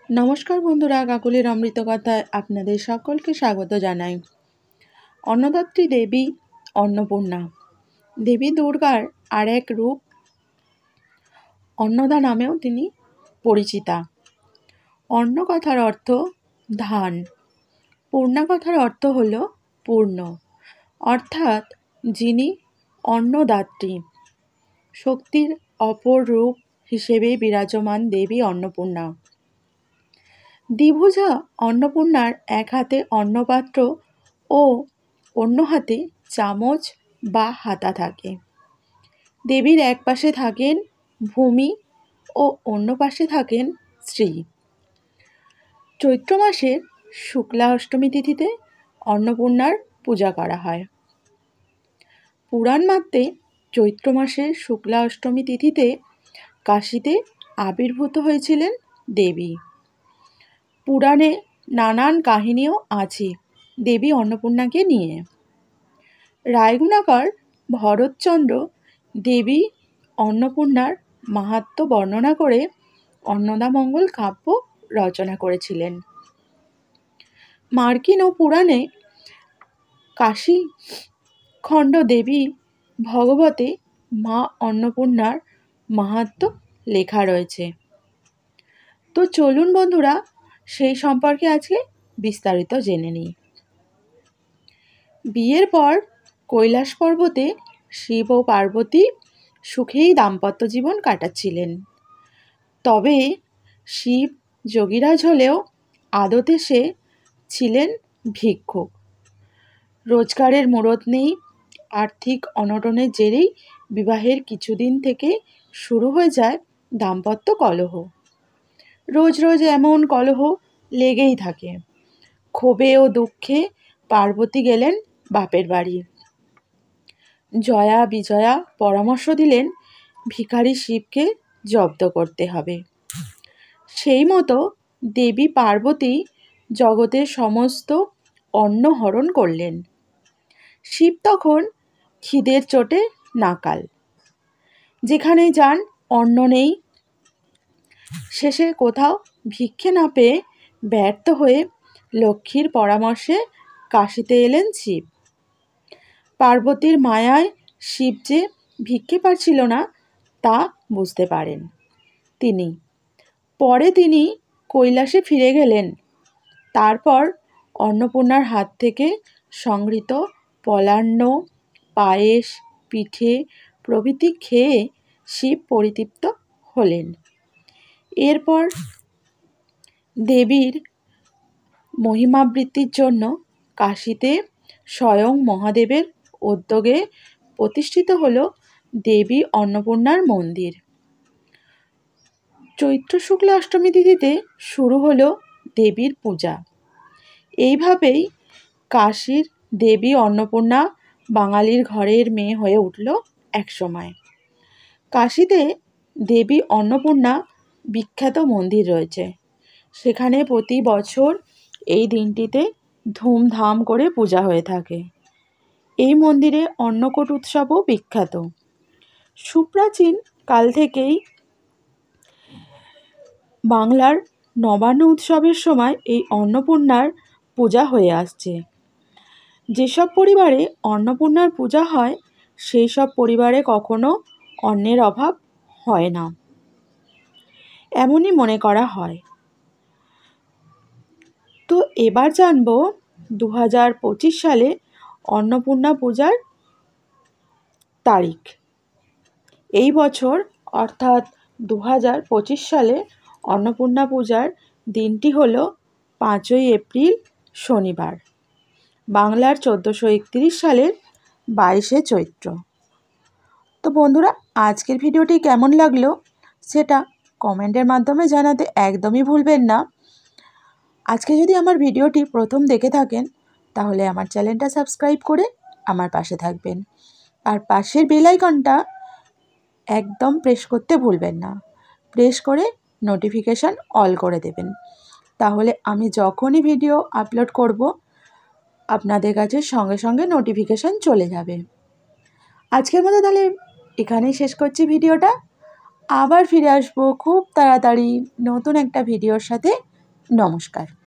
নমস্কার বন্ধুরা, কাকলির অমৃত কথায় আপনাদের সকলকে স্বাগত জানাই। অন্নদাত্রী দেবী অন্নপূর্ণা দেবী দুর্গার আর এক রূপ অন্নদা নামেও তিনি পরিচিতা। অন্ন কথার অর্থ ধান, পূর্ণা কথার অর্থ হল পূর্ণ, অর্থাৎ যিনি অন্নদাত্রী, শক্তির অপর রূপ হিসেবে বিরাজমান দেবী অন্নপূর্ণা। দ্বিভুজা অন্নপূর্ণার এক হাতে অন্নপাত্র ও অন্য হাতে চামচ বা হাতা থাকে। দেবীর এক পাশে থাকেন ভূমি ও অন্য পাশে থাকেন শ্রী। চৈত্র মাসের শুক্লা অষ্টমী তিথিতে অন্নপূর্ণার পূজা করা হয়। পুরাণ মতে চৈত্র মাসের শুক্লা অষ্টমী তিথিতে কাশীতে আবির্ভূত হয়েছিলেন দেবী। পুরাণে নানান কাহিনীও আছে দেবী অন্নপূর্ণাকে নিয়ে। রায়গুণাকর ভরতচন্দ্র দেবী অন্নপূর্ণার মাহাত্ম্য বর্ণনা করে অন্নদামঙ্গল কাব্য রচনা করেছিলেন। মার্কিন ও পুরাণে কাশী খণ্ড দেবী ভগবতে মা অন্নপূর্ণার মাহাত্ম্য লেখা রয়েছে। তো চলুন বন্ধুরা, সেই সম্পর্কে আজকে বিস্তারিত জেনে নিই। বিয়ের পর কৈলাস পর্বতে শিব ও পার্বতী সুখেই দাম্পত্য জীবন কাটাচ্ছিলেন। তবে শিব যোগীরাজ হলেও আদতে সে ছিলেন ভিক্ষুক। রোজগারের মুরত নেই। আর্থিক অনটনের জেরেই বিবাহের কিছুদিন থেকে শুরু হয়ে যায় দাম্পত্য কলহ। রোজ রোজ এমন কলহ লেগেই থাকে। ক্ষোভে ও দুঃখে পার্বতী গেলেন বাপের বাড়ি। জয়া বিজয়া পরামর্শ দিলেন ভিখারি শিবকে জব্দ করতে হবে। সেই মতো দেবী পার্বতী জগতের সমস্ত অন্ন হরণ করলেন। শিব তখন খিদের চোটে নাকাল। যেখানে যান অন্ন নেই। শেষে কোথাও ভিক্ষে না পেয়ে ব্যর্থ হয়ে লক্ষ্মীর পরামর্শে কাশীতে এলেন শিব। পার্বতীর মায়ায় শিব যে ভিক্ষে পাচ্ছিল না তা বুঝতে পারেন তিনি। পরে তিনি কৈলাসে ফিরে গেলেন। তারপর অন্নপূর্ণার হাত থেকে সংগৃহীত পলান্ন, পায়েস, পিঠে প্রভৃতি খেয়ে শিব পরিতৃপ্ত হলেন। এরপর দেবীর মহিমাবৃত্তির জন্য কাশীতে স্বয়ং মহাদেবের উদ্যোগে প্রতিষ্ঠিত হল দেবী অন্নপূর্ণার মন্দির। চৈত্র শুক্লা অষ্টমী তিথিতে শুরু হলো দেবীর পূজা। এইভাবেই কাশীর দেবী অন্নপূর্ণা বাঙালির ঘরের মেয়ে হয়ে উঠল একসময়। কাশীতে দেবী অন্নপূর্ণা বিখ্যাত মন্দির রয়েছে। সেখানে প্রতি বছর এই দিনটিতে ধুমধাম করে পূজা হয়ে থাকে। এই মন্দিরে অন্নকূট উৎসবও বিখ্যাত। সুপ্রাচীন কাল থেকেই বাংলার নবান্ন উৎসবের সময় এই অন্নপূর্ণার পূজা হয়ে আসছে। যেসব পরিবারে অন্নপূর্ণার পূজা হয় সেই সব পরিবারে কখনো অন্নের অভাব হয় না, এমনই মনে করা হয়। তো এবার জানব 2025 সালে অন্নপূর্ণা পূজার তারিখ। এই বছর অর্থাৎ 2025 সালে অন্নপূর্ণা পূজার দিনটি হলো 5ই এপ্রিল শনিবার, বাংলার 1431 সালের 22শে চৈত্র। তো বন্ধুরা, আজকের ভিডিওটি কেমন লাগলো সেটা কমেন্টের মাধ্যমে জানাতে একদমই ভুলবেন না। আজকে যদি আমার ভিডিওটি প্রথম দেখে থাকেন তাহলে আমার চ্যানেলটা সাবস্ক্রাইব করে আমার পাশে থাকবেন, আর পাশের বেল আইকনটা একদম প্রেস করতে ভুলবেন না। প্রেস করে নোটিফিকেশান অল করে দেবেন, তাহলে আমি যখনই ভিডিও আপলোড করব আপনাদের কাছে সঙ্গে সঙ্গে নোটিফিকেশান চলে যাবে। আজকের মতো তাহলে এখানেই শেষ করছি ভিডিওটা। আবার ফিরে আসবো খুব তাড়াতাড়ি নতুন একটা ভিডিওর সাথে। নমস্কার।